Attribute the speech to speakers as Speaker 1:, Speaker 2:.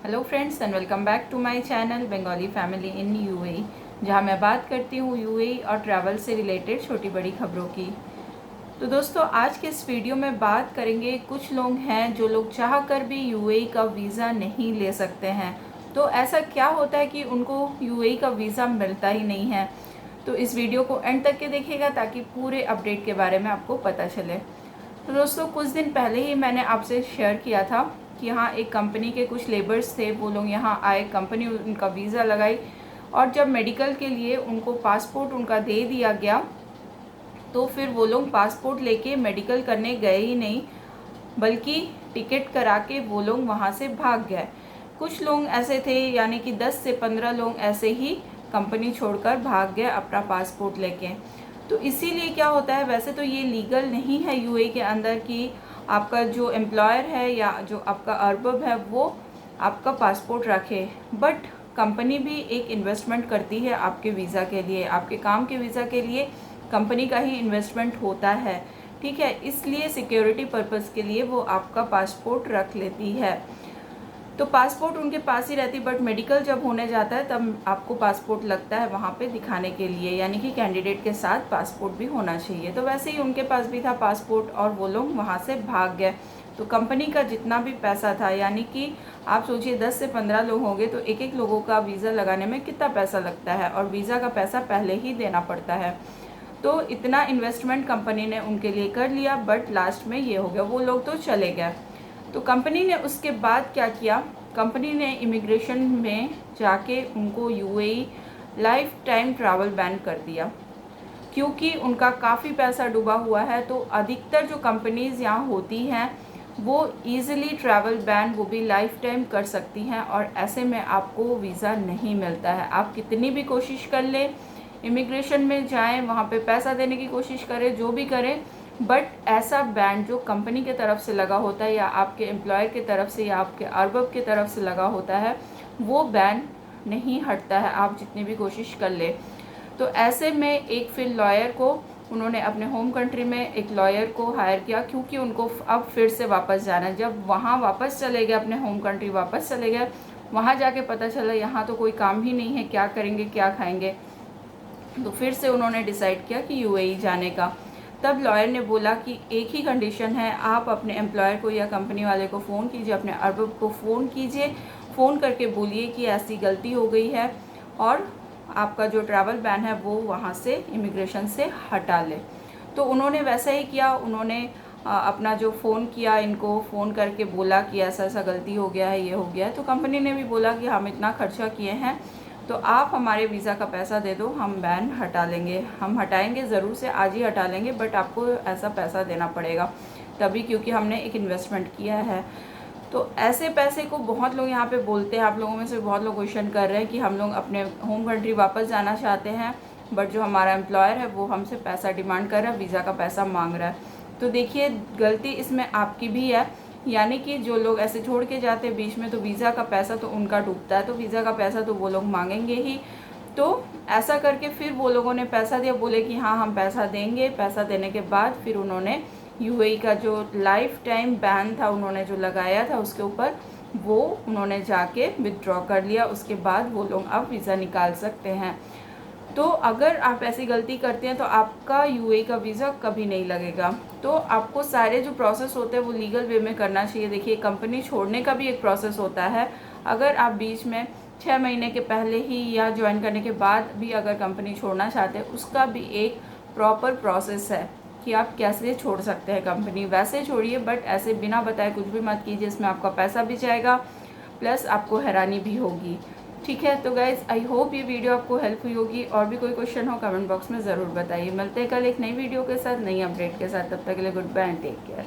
Speaker 1: Hello friends and welcome back to my channel Bengali family in UAE, जहां मैं बात करती हूं यूएई और ट्रैवल से रिलेटेड छोटी बड़ी खबरों की। तो दोस्तों, आज के इस वीडियो में बात करेंगे, कुछ लोग हैं जो लोग चाह कर भी यूएई का वीज़ा नहीं ले सकते हैं। तो ऐसा क्या होता है कि उनको यूएई का वीज़ा मिलता ही नहीं है। तो इस वीडियो को एंड तक के देखिएगा ताकि पूरे अपडेट के बारे में आपको पता चले। तो दोस्तों, कुछ दिन पहले ही मैंने आपसे शेयर किया था कि यहाँ एक कंपनी के कुछ लेबर्स थे, वो लोग यहाँ आए, कंपनी उनका वीज़ा लगाई और जब मेडिकल के लिए उनको पासपोर्ट उनका दे दिया गया तो फिर वो लोग पासपोर्ट लेके मेडिकल करने गए ही नहीं, बल्कि टिकट करा के वो लोग वहाँ से भाग गए। कुछ लोग ऐसे थे, यानी कि 10 से 15 लोग ऐसे ही कंपनी छोड़कर भाग गए अपना पासपोर्ट लेके। तो इसीलिए क्या होता है, वैसे तो ये लीगल नहीं है यूएई के अंदर कि आपका जो एम्प्लॉयर है या जो आपका अर्बब है वो आपका पासपोर्ट रखे, बट कंपनी भी एक इन्वेस्टमेंट करती है आपके वीज़ा के लिए, आपके काम के वीज़ा के लिए कंपनी का ही इन्वेस्टमेंट होता है, ठीक है। इसलिए सिक्योरिटी पर्पज़ के लिए वो आपका पासपोर्ट रख लेती है। तो पासपोर्ट उनके पास ही रहती, बट मेडिकल जब होने जाता है तब आपको पासपोर्ट लगता है वहाँ पे दिखाने के लिए, यानी कि कैंडिडेट के साथ पासपोर्ट भी होना चाहिए। तो वैसे ही उनके पास भी था पासपोर्ट और वो लोग वहाँ से भाग गए। तो कंपनी का जितना भी पैसा था, यानी कि आप सोचिए 10 से 15 लोग होंगे तो एक एक लोगों का वीज़ा लगाने में कितना पैसा लगता है, और वीज़ा का पैसा पहले ही देना पड़ता है। तो इतना इन्वेस्टमेंट कंपनी ने उनके लिए कर लिया, बट लास्ट में ये हो गया, वो लोग तो चले गए। तो कंपनी ने उसके बाद क्या किया, कंपनी ने इमिग्रेशन में जाके उनको UAE life time travel ban कर दिया, क्योंकि उनका काफ़ी पैसा डूबा हुआ है। तो अधिकतर जो कंपनीज़ यहाँ होती हैं वो ईज़िली ट्रैवल बैन वो भी लाइफ टाइम कर सकती हैं, और ऐसे में आपको वीज़ा नहीं मिलता है। आप कितनी भी कोशिश कर लें, इमिग्रेशन में जाएं, वहाँ पे पैसा देने की कोशिश करें, जो भी करें, बट ऐसा बैन जो कंपनी के तरफ से लगा होता है या आपके एम्प्लॉयर की तरफ से या आपके अर्बब की तरफ से लगा होता है, वो बैन नहीं हटता है, आप जितनी भी कोशिश कर ले। तो ऐसे में एक फिर लॉयर को उन्होंने अपने होम कंट्री में एक लॉयर को हायर किया, क्योंकि उनको अब फिर से वापस जाना है। जब वहाँ वापस चले गए, अपने होम कंट्री वापस चले गए, वहाँ जाके पता चला यहाँ तो कोई काम ही नहीं है, क्या करेंगे क्या खाएंगे। तो फिर से उन्होंने डिसाइड किया कि यूएई जाने का। तब लॉयर ने बोला कि एक ही कंडीशन है, आप अपने एम्प्लॉयर को या कंपनी वाले को फ़ोन कीजिए, अपने अर्बब को फ़ोन कीजिए, फ़ोन करके बोलिए कि ऐसी गलती हो गई है और आपका जो ट्रैवल बैन है वो वहाँ से इमिग्रेशन से हटा ले। तो उन्होंने वैसा ही किया, उन्होंने अपना जो फ़ोन किया, इनको फ़ोन करके बोला कि ऐसा ऐसा गलती हो गया है, ये हो गया है। तो कंपनी ने भी बोला कि हम इतना खर्चा किए हैं तो आप हमारे वीज़ा का पैसा दे दो, हम बैन हटा लेंगे, हम हटाएंगे ज़रूर से, आज ही हटा लेंगे, बट आपको ऐसा पैसा देना पड़ेगा तभी, क्योंकि हमने एक इन्वेस्टमेंट किया है। तो ऐसे पैसे को बहुत लोग यहाँ पे बोलते हैं, आप लोगों में से बहुत लोग क्वेश्चन कर रहे हैं कि हम लोग अपने होम कंट्री वापस जाना चाहते हैं, बट जो हमारा एम्प्लॉयर है वो हमसे पैसा डिमांड कर रहा है, वीज़ा का पैसा मांग रहा है। तो देखिए, गलती इसमें आपकी भी है, यानी कि जो लोग ऐसे छोड़ के जाते हैं बीच में, तो वीज़ा का पैसा तो उनका डूबता है, तो वीज़ा का पैसा तो वो लोग मांगेंगे ही। तो ऐसा करके फिर वो लोगों ने पैसा दिया, बोले कि हाँ हम पैसा देंगे। पैसा देने के बाद फिर उन्होंने यूएई का जो लाइफ टाइम बैन था उन्होंने जो लगाया था उसके ऊपर, वो उन्होंने जाके विथड्रॉ कर लिया। उसके बाद वो लोग अब वीज़ा निकाल सकते हैं। तो अगर आप ऐसी गलती करते हैं तो आपका यूएई का वीज़ा कभी नहीं लगेगा। तो आपको सारे जो प्रोसेस होते हैं वो लीगल वे में करना चाहिए। देखिए, कंपनी छोड़ने का भी एक प्रोसेस होता है। अगर आप बीच में 6 महीने के पहले ही या ज्वाइन करने के बाद भी अगर कंपनी छोड़ना चाहते हैं, उसका भी एक प्रॉपर प्रोसेस है कि आप कैसे छोड़ सकते हैं कंपनी। वैसे छोड़िए, बट ऐसे बिना बताए कुछ भी मत कीजिए, इसमें आपका पैसा भी जाएगा प्लस आपको हैरानी भी होगी, ठीक है। तो गाइज़, आई होप ये वीडियो आपको हेल्प हुई होगी। और भी कोई क्वेश्चन हो कमेंट बॉक्स में ज़रूर बताइए। मिलते हैं कल एक नई वीडियो के साथ, नई अपडेट के साथ। तब तक के लिए good bye and take care.